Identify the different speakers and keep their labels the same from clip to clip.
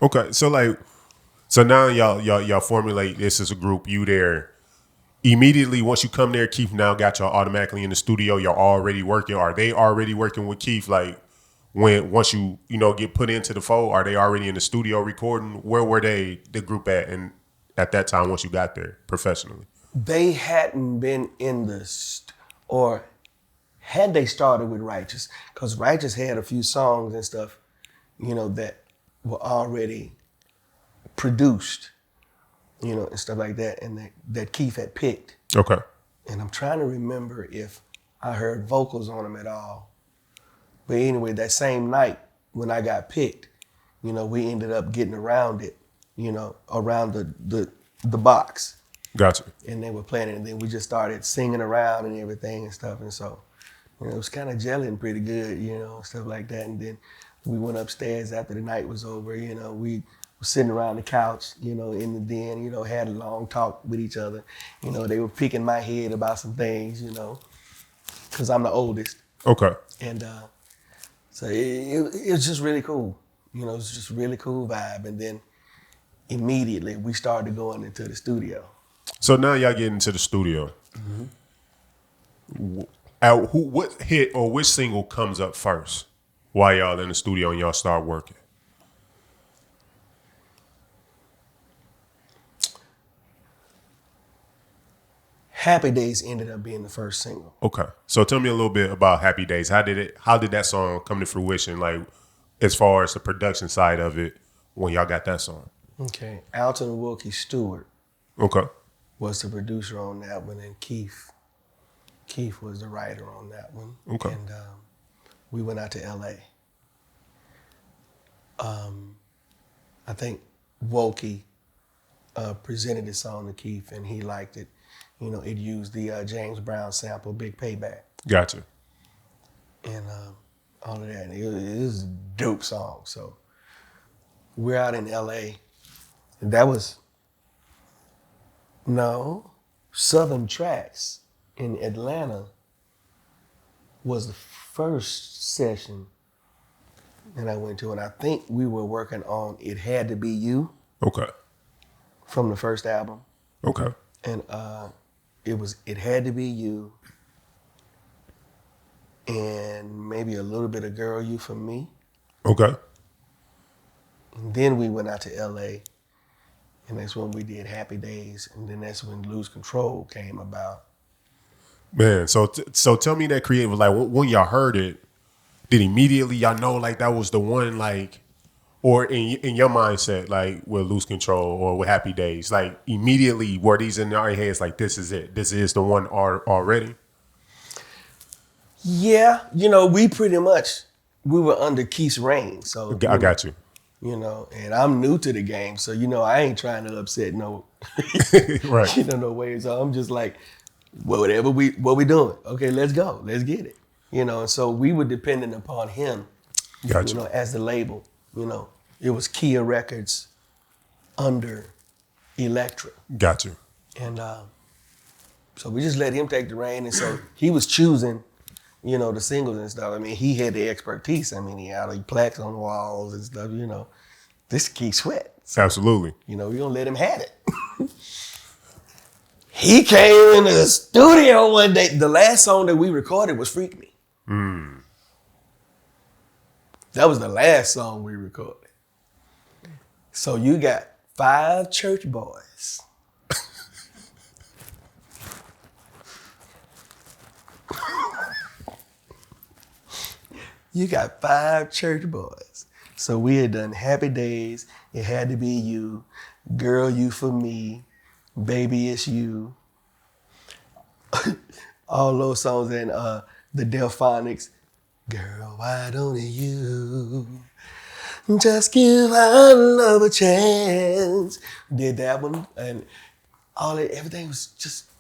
Speaker 1: Okay, so like, so now y'all formulate this as a group. You there immediately once you come there. Keith now got y'all automatically in the studio. Y'all already working. Are they already working with Keith? Like once you get put into the fold, are they already in the studio recording? Where were they the group at and at that time once you got there professionally?
Speaker 2: They hadn't been in or had they started with Righteous, because Righteous had a few songs and stuff, that were already produced, and stuff like that, and that Keith had picked.
Speaker 1: Okay.
Speaker 2: And I'm trying to remember if I heard vocals on them at all. But anyway, that same night when I got picked, we ended up getting around it, around the box.
Speaker 1: Gotcha.
Speaker 2: And they were playing it, and then we just started singing around and everything and stuff. And so, it was kind of gelling pretty good, stuff like that. And then we went upstairs after the night was over, we were sitting around the couch, in the den, had a long talk with each other. They were picking my head about some things, because I'm the oldest.
Speaker 1: Okay.
Speaker 2: And so it was just really cool. It was just a really cool vibe. And then immediately we started going into the studio.
Speaker 1: So now y'all get into the studio. Mm-hmm. What hit or which single comes up first while y'all in the studio and y'all start working?
Speaker 2: Happy Days ended up being the first single.
Speaker 1: Okay. So tell me a little bit about Happy Days. How did that song come to fruition, like as far as the production side of it when y'all got that song?
Speaker 2: Okay. Alton Wilkie Stewart.
Speaker 1: Okay.
Speaker 2: Was the producer on that one, and Keith was the writer on that one.
Speaker 1: Okay.
Speaker 2: And we went out to L.A. I think Wilkie presented the song to Keith, and he liked it. It used the James Brown sample, Big Payback.
Speaker 1: Gotcha.
Speaker 2: And all of that. And it was a dope song. So we're out in L.A., and that was... No, Southern Tracks in Atlanta was the first session that I went to, and I think we were working on It Had to Be You.
Speaker 1: Okay.
Speaker 2: From the first album.
Speaker 1: Okay.
Speaker 2: And It Had to Be You, and maybe a little bit of Girl You For Me.
Speaker 1: Okay.
Speaker 2: And then we went out to L.A., and that's when we did Happy Days, and then that's when Lose Control came about.
Speaker 1: Man, so tell me that creative, like when y'all heard it, did immediately y'all know like that was the one, like, or in your mindset, like with Lose Control or with Happy Days, like immediately were these in our heads like this is it, this is the one already?
Speaker 2: Yeah, we were under Keith's reign, so
Speaker 1: I got you.
Speaker 2: And I'm new to the game, so I ain't trying to upset no,
Speaker 1: right?
Speaker 2: No way. So I'm just like, what we doing? Okay, let's go, let's get it. And so we were dependent upon him,
Speaker 1: Gotcha.
Speaker 2: As the label. It was Kia Records under Elektra.
Speaker 1: Gotcha.
Speaker 2: And so we just let him take the reign, and so he was choosing. The singles and stuff. I mean, he had the expertise. I mean, he had like plaques on the walls and stuff, This Keith Sweat. So,
Speaker 1: absolutely.
Speaker 2: We don't let him have it. He came in the studio one day. The last song that we recorded was Freak Me.
Speaker 1: Mm.
Speaker 2: That was the last song we recorded. So you got 5 church boys. You got 5 church boys. So we had done Happy Days, It Had to Be You, Girl You For Me, Baby It's You. All those songs and the Delphonics. Girl, why don't you just give our love a chance? Did that one, and all that, everything was just,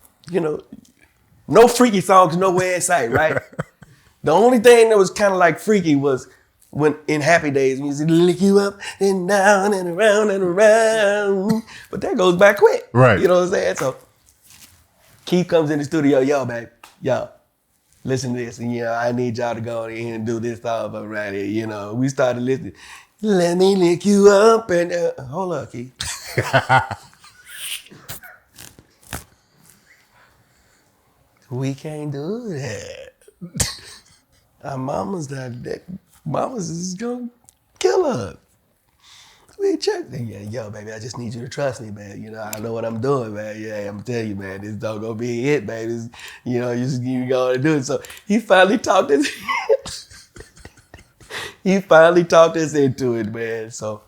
Speaker 2: no freaky songs nowhere in sight, right? The only thing that was kind of like freaky was when in Happy Days, when you said, lick you up and down and around and around. But that goes back quick.
Speaker 1: Right.
Speaker 2: You know what I'm saying? So Keith comes in the studio, yo, babe, yo, listen to this, and I need y'all to go in and do this song right here. We started listening. Let me lick you up and hold up, Keith. We can't do that. Our mama's not that. Mama's is gonna kill us. We check. Yeah, yo, baby, I just need you to trust me, man. I know what I'm doing, man. Yeah, I'm telling you, man, this don't gonna be it, baby. You gotta do it. So he finally talked us. He finally talked us into it, man. So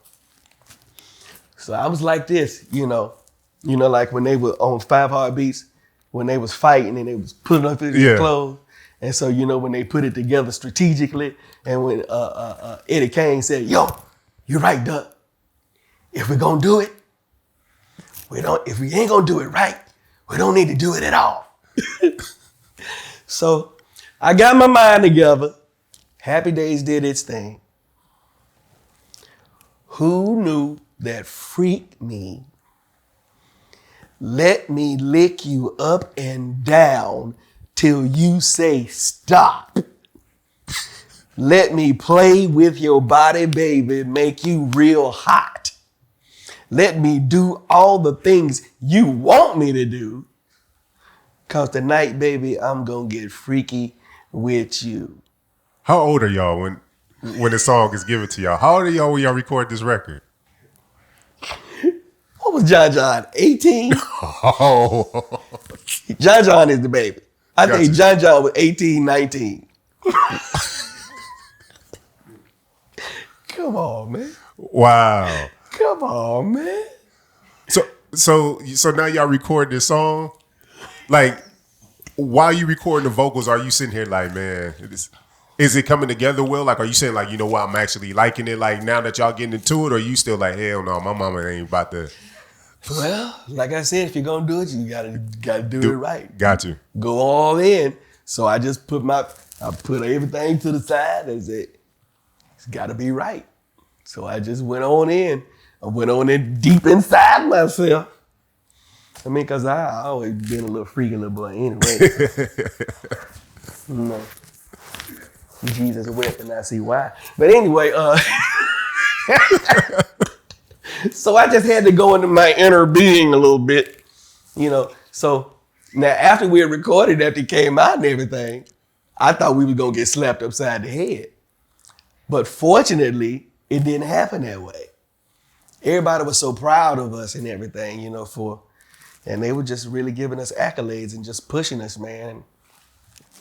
Speaker 2: I was like this, like when they were on 5 Heartbeats, when they was fighting and they was putting up their clothes. And so, when they put it together strategically, and when Eddie Kane said, yo, you're right, Duck. If we're gonna do it, if we ain't gonna do it right, we don't need to do it at all. So I got my mind together. Happy Days did its thing. Who knew that Freak Me, let me lick you up and down till you say stop. Let me play with your body, baby, make you real hot. Let me do all the things you want me to do. Cause tonight, baby, I'm gonna get freaky with you.
Speaker 1: How old are y'all when the song is given to y'all? How old are y'all when y'all record this record?
Speaker 2: What was John? 18?
Speaker 1: Oh.
Speaker 2: John is the baby. I think John was 18, 19. Come on, man.
Speaker 1: Wow.
Speaker 2: Come on, man.
Speaker 1: So now y'all record this song. Like, while you recording the vocals, are you sitting here like, man, is it coming together well? Like, are you saying like, you know what, I'm actually liking it? Like, now that y'all getting into it, or you still like, hell no, my mama ain't about to.
Speaker 2: Well, like I said, if you're gonna do it, you gotta do it right.
Speaker 1: Got you.
Speaker 2: Go all in. So I just put everything to the side and said, it's gotta be right. So I just went on in. I went on in deep inside myself. I mean, cause I always been a little freaky little boy anyway. Jesus wept and I see why. But anyway, so I just had to go into my inner being a little bit, So now after we had recorded, after it came out and everything, I thought we were gonna get slapped upside the head. But fortunately, it didn't happen that way. Everybody was so proud of us and everything, and they were just really giving us accolades and just pushing us, man.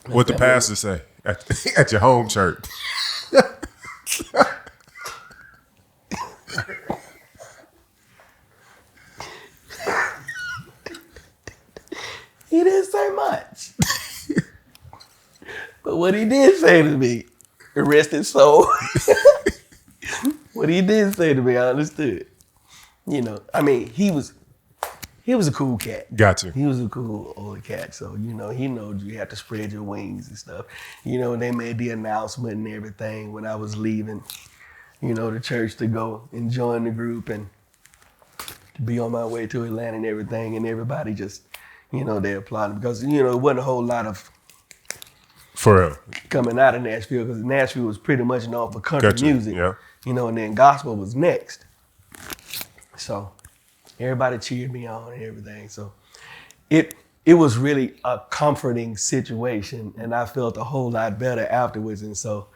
Speaker 1: What the pastor say at your home church?
Speaker 2: He didn't say much. But what he did say to me, rest his soul. What he did say to me, I understood. I mean, he was a cool cat.
Speaker 1: Gotcha.
Speaker 2: He was a cool old cat. So, he knows you have to spread your wings and stuff. They made the announcement and everything when I was leaving, the church to go and join the group and to be on my way to Atlanta and everything. And everybody just, they applauded because, it wasn't a whole lot of
Speaker 1: for real
Speaker 2: coming out of Nashville because Nashville was pretty much known for country music.
Speaker 1: Yeah.
Speaker 2: And then gospel was next. So everybody cheered me on and everything. So it was really a comforting situation, and I felt a whole lot better afterwards. And so